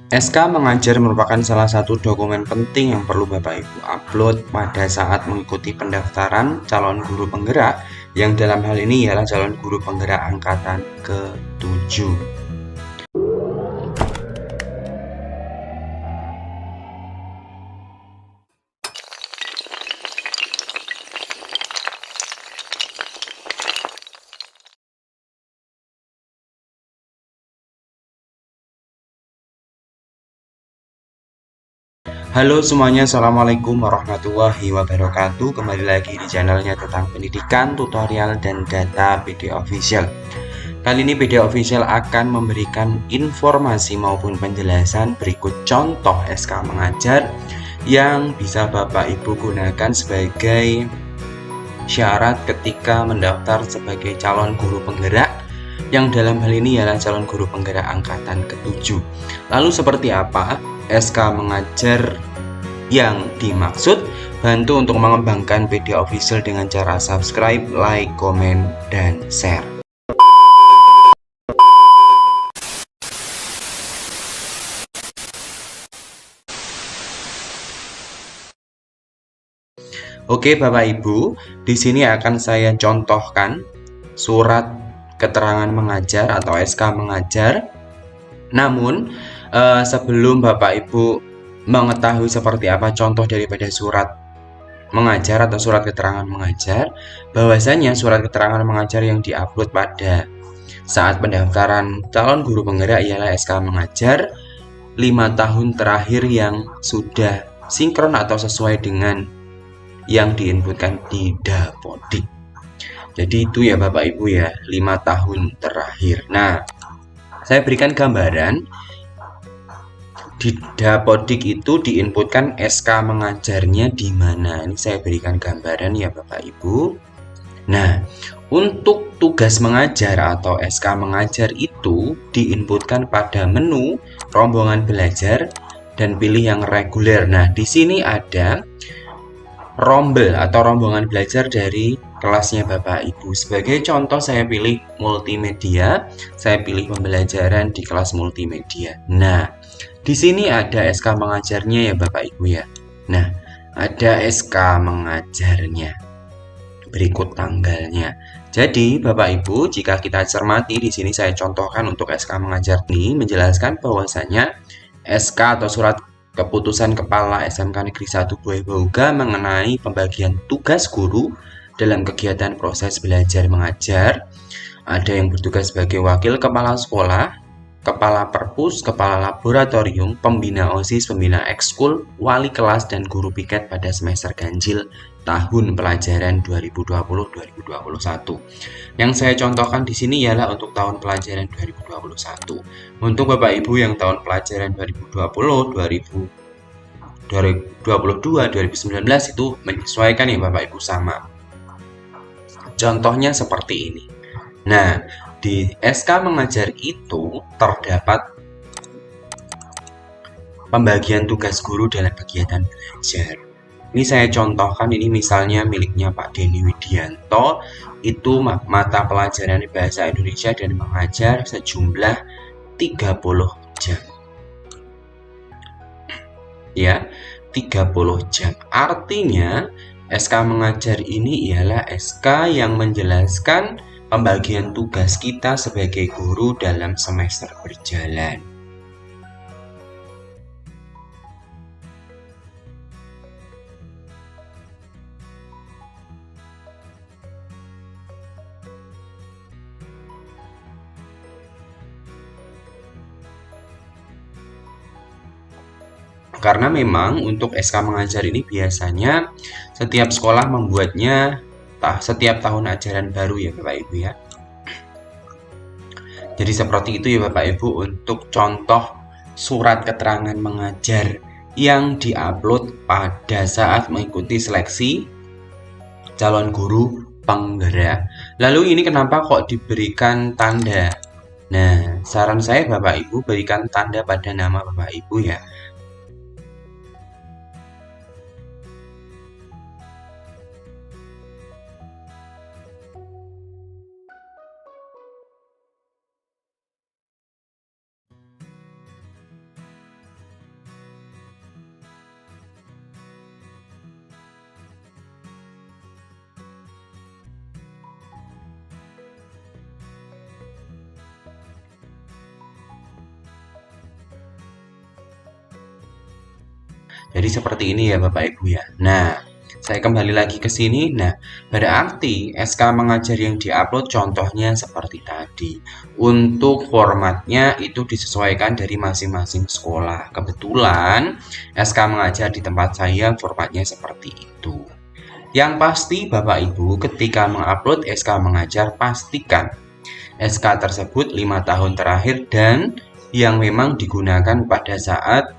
SK mengajar merupakan salah satu dokumen penting yang perlu Bapak Ibu upload pada saat mengikuti pendaftaran calon guru penggerak, yang dalam hal ini ialah calon guru penggerak angkatan ke-7. Halo semuanya, Assalamualaikum warahmatullahi wabarakatuh. Kembali lagi di channelnya tentang pendidikan, tutorial, dan data PD Official. Kali ini PD Official akan memberikan informasi maupun penjelasan berikut contoh SK mengajar yang bisa Bapak Ibu gunakan sebagai syarat ketika mendaftar sebagai calon guru penggerak, yang dalam hal ini ialah calon guru penggerak angkatan ke-7. Lalu seperti apa SK mengajar yang dimaksud? Bantu untuk mengembangkan PD Official dengan cara subscribe, like, komen, dan share. Oke Bapak Ibu, di sini akan saya contohkan surat keterangan mengajar atau SK mengajar. Namun sebelum Bapak Ibu mengetahui seperti apa contoh daripada surat mengajar atau surat keterangan mengajar, bahwasanya surat keterangan mengajar yang diupload pada saat pendaftaran calon guru penggerak ialah SK mengajar 5 tahun terakhir yang sudah sinkron atau sesuai dengan yang diinputkan di Dapodik. Jadi itu ya Bapak Ibu ya, 5 tahun terakhir. Nah, saya berikan gambaran. Di Dapodik itu diinputkan SK mengajarnya di mana. Ini saya berikan gambaran ya Bapak Ibu. Nah, untuk tugas mengajar atau SK mengajar itu diinputkan pada menu rombongan belajar dan pilih yang reguler. Nah, di sini ada rombel atau rombongan belajar dari kelasnya Bapak Ibu. Sebagai contoh saya pilih multimedia, saya pilih pembelajaran di kelas multimedia. Nah, di sini ada SK mengajarnya ya Bapak Ibu ya. Nah, ada SK mengajarnya. Berikut tanggalnya. Jadi, Bapak Ibu, jika kita cermati di sini saya contohkan untuk SK mengajar ini menjelaskan bahwasanya SK atau surat keputusan Kepala SMK Negeri 1 Buah Bauga mengenai pembagian tugas guru dalam kegiatan proses belajar mengajar. Ada yang bertugas sebagai wakil kepala sekolah, kepala perpus, kepala laboratorium, pembina OSIS, pembina ekskul, wali kelas, dan guru piket pada semester ganjil tahun pelajaran 2020-2021. Yang saya contohkan di sini ialah untuk tahun pelajaran 2021. Untuk Bapak Ibu yang tahun pelajaran 2020, 2022, 2019 itu menyesuaikan ya Bapak Ibu sama. Contohnya seperti ini. Nah, di SK mengajar itu terdapat pembagian tugas guru dalam kegiatan belajar. Ini saya contohkan, ini misalnya miliknya Pak Denny Widianto, itu mata pelajaran bahasa Indonesia dan mengajar sejumlah 30 jam. Ya, 30 jam. Artinya, SK mengajar ini ialah SK yang menjelaskan pembagian tugas kita sebagai guru dalam semester berjalan. Karena memang untuk SK mengajar ini biasanya setiap sekolah membuatnya setiap tahun ajaran baru ya Bapak Ibu ya. Jadi seperti itu ya Bapak Ibu untuk contoh surat keterangan mengajar yang diupload pada saat mengikuti seleksi calon guru penggerak. Lalu ini kenapa kok diberikan tanda? Nah, saran saya Bapak Ibu berikan tanda pada nama Bapak Ibu ya. Jadi seperti ini ya Bapak Ibu ya. Nah, saya kembali lagi ke sini. Nah, berarti SK mengajar yang diupload contohnya seperti tadi. Untuk formatnya itu disesuaikan dari masing-masing sekolah. Kebetulan SK mengajar di tempat saya formatnya seperti itu. Yang pasti Bapak Ibu ketika mengupload SK mengajar pastikan SK tersebut 5 tahun terakhir dan yang memang digunakan pada saat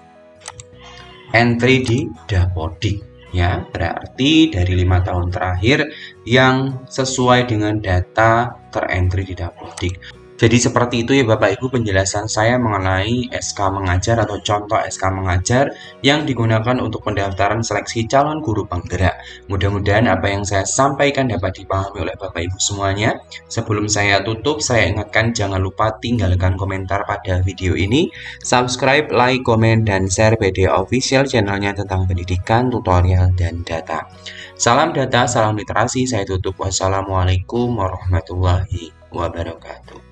entry di Dapodik ya, berarti dari 5 tahun terakhir yang sesuai dengan data terentry di Dapodik. Jadi seperti itu ya Bapak Ibu penjelasan saya mengenai SK mengajar atau contoh SK mengajar yang digunakan untuk pendaftaran seleksi calon guru penggerak. Mudah-mudahan apa yang saya sampaikan dapat dipahami oleh Bapak Ibu semuanya. Sebelum saya tutup, saya ingatkan jangan lupa tinggalkan komentar pada video ini, subscribe, like, komen, dan share PD Official channelnya tentang pendidikan, tutorial, dan data. Salam data, salam literasi, saya tutup. Wassalamualaikum warahmatullahi wabarakatuh.